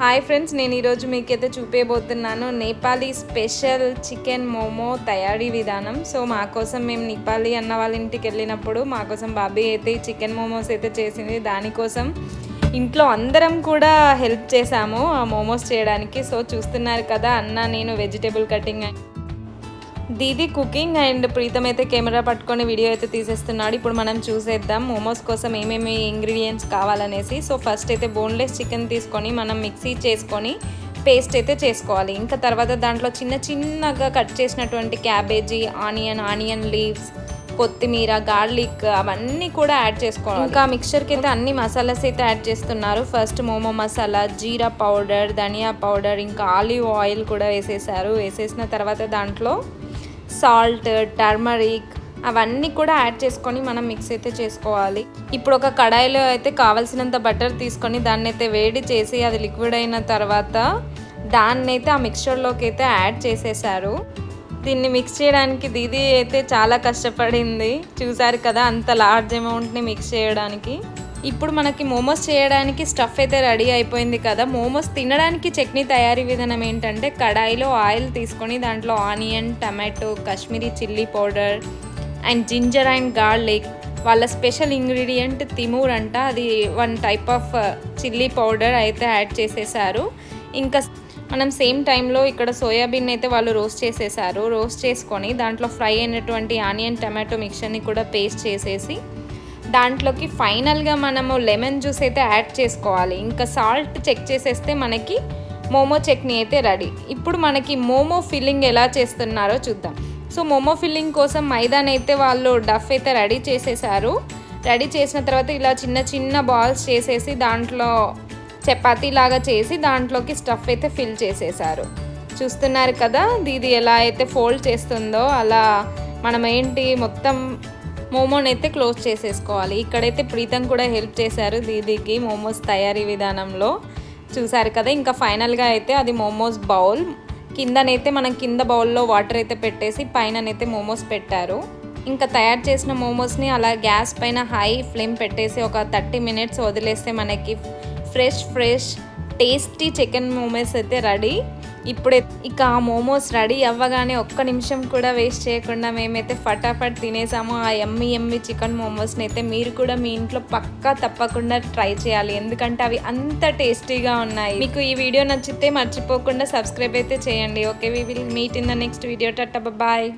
Hi friends, నేను ఈరోజు మీకైతే చూపించబోతున్నాను నేపాలీ స్పెషల్ చికెన్ మోమో తయారీ విధానం. సో మా కోసం మేము నేపాలీ అన్న వాళ్ళ ఇంటికి వెళ్ళినప్పుడు మా కోసం బాబీ అయితే ఈ చికెన్ మోమోస్ అయితే చేసింది. దానికోసం ఇంట్లో అందరం కూడా హెల్ప్ చేసాము ఆ మోమోస్ చేయడానికి. సో చూస్తున్నారు కదా, అన్న నేను వెజిటేబుల్ కటింగ్, దీది కుకింగ్ అండ్ ప్రీతం అయితే కెమెరా పట్టుకొని వీడియో అయితే తీసేస్తున్నాడు. ఇప్పుడు మనం చూసేద్దాం మోమోస్ కోసం ఏమేమి ఇంగ్రీడియంట్స్ కావాలనేసి. సో ఫస్ట్ అయితే బోన్లెస్ చికెన్ తీసుకొని మనం మిక్సీ చేసుకొని పేస్ట్ అయితే చేసుకోవాలి. ఇంకా తర్వాత దాంట్లో చిన్నగా కట్ చేసినటువంటి క్యాబేజీ, ఆనియన్ లీవ్స్, కొత్తిమీర, గార్లిక్ అవన్నీ కూడా యాడ్ చేసుకోవాలి. ఇంకా మిక్చర్కి అయితే అన్ని మసాలాస్ అయితే యాడ్ చేస్తున్నారు. ఫస్ట్ మోమో మసాలా, జీరా పౌడర్, ధనియా పౌడర్, ఇంకా ఆలివ్ ఆయిల్ కూడా వేసేసారు. వేసేసిన తర్వాత దాంట్లో సాల్ట్, టర్మరిక్ అవన్నీ కూడా యాడ్ చేసుకొని మనం మిక్స్ అయితే చేసుకోవాలి. ఇప్పుడు ఒక కడాయిలో అయితే కావాల్సినంత బటర్ తీసుకొని దాన్ని అయితే వేడి చేసి అది లిక్విడ్ అయిన తర్వాత దాన్ని అయితే ఆ మిక్చర్లోకి అయితే యాడ్ చేసేసారు. దీన్ని మిక్స్ చేయడానికి దీది అయితే చాలా కష్టపడింది. చూసారు కదా, అంత లార్జ్ అమౌంట్ని మిక్స్ చేయడానికి. ఇప్పుడు మనకి మోమోస్ చేయడానికి స్టఫ్ అయితే రెడీ అయిపోయింది కదా. మోమోస్ తినడానికి చట్నీ తయారీ విధానం ఏంటంటే, కడాయిలో ఆయిల్ తీసుకొని దాంట్లో onion, tomato, Kashmiri chilli powder and ginger and garlic, వాళ్ళ స్పెషల్ ఇంగ్రీడియంట్ తిమూర్ అంట, అది one type of chilli powder అయితే యాడ్ చేసేసారు. ఇంకా మనం సేమ్ టైంలో ఇక్కడ సోయాబీన్ అయితే వాళ్ళు రోస్ట్ చేసేసారు. రోస్ట్ చేసుకొని దాంట్లో ఫ్రై అయినటువంటి ఆనియన్ టమాటో మిక్చర్ని కూడా పేస్ట్ చేసేసి దాంట్లోకి ఫైనల్గా మనము లెమన్ జ్యూస్ అయితే యాడ్ చేసుకోవాలి. ఇంకా సాల్ట్ చెక్ చేసేస్తే మనకి మోమో చట్నీ అయితే రెడీ. ఇప్పుడు మనకి మోమో ఫిల్లింగ్ ఎలా చేస్తున్నారో చూద్దాం. సో మోమో ఫిల్లింగ్ కోసం మైదాని అయితే వాళ్ళు డఫ్ అయితే రెడీ చేసేసారు. రెడీ చేసిన తర్వాత ఇలా చిన్న బాల్స్ చేసేసి దాంట్లో చపాతీ లాగా చేసి దాంట్లోకి స్టఫ్ అయితే ఫిల్ చేసేసారు. చూస్తున్నారు కదా దీది ఎలా అయితే ఫోల్డ్ చేస్తుందో, అలా మనం మొత్తం మోమోని అయితే క్లోజ్ చేసేసుకోవాలి. ఇక్కడైతే ప్రీతం కూడా హెల్ప్ చేశారు దీదీకి మోమోస్ తయారీ విధానంలో. చూసారు కదా, ఇంకా ఫైనల్గా అయితే అది మోమోస్ బౌల్ కిందనైతే మనం కింద బౌల్లో వాటర్ అయితే పెట్టేసి పైననైతే మోమోస్ పెట్టారు. ఇంకా తయారు చేసిన మోమోస్ని అలా గ్యాస్ పైన హై ఫ్లేమ్ పెట్టేసి ఒక 30 minutes వదిలేస్తే మనకి ఫ్రెష్ టేస్టీ చికెన్ మోమోస్ అయితే రెడీ. ఇప్పుడే ఇక ఆ మోమోస్ రెడీ అవ్వగానే ఒక్క నిమిషం కూడా వేస్ట్ చేయకుండా మేమైతే ఫటాఫట్ తినేసాము ఆ యమ్మీ చికెన్ మోమోస్ని. అయితే మీరు కూడా మీ ఇంట్లో పక్కా తప్పకుండా ట్రై చేయాలి, ఎందుకంటే అవి అంత టేస్టీగా ఉన్నాయి. మీకు ఈ వీడియో నచ్చితే మర్చిపోకుండా సబ్స్క్రైబ్ అయితే చేయండి. Okay, we will meet in the next video. టాటా, బాయ్.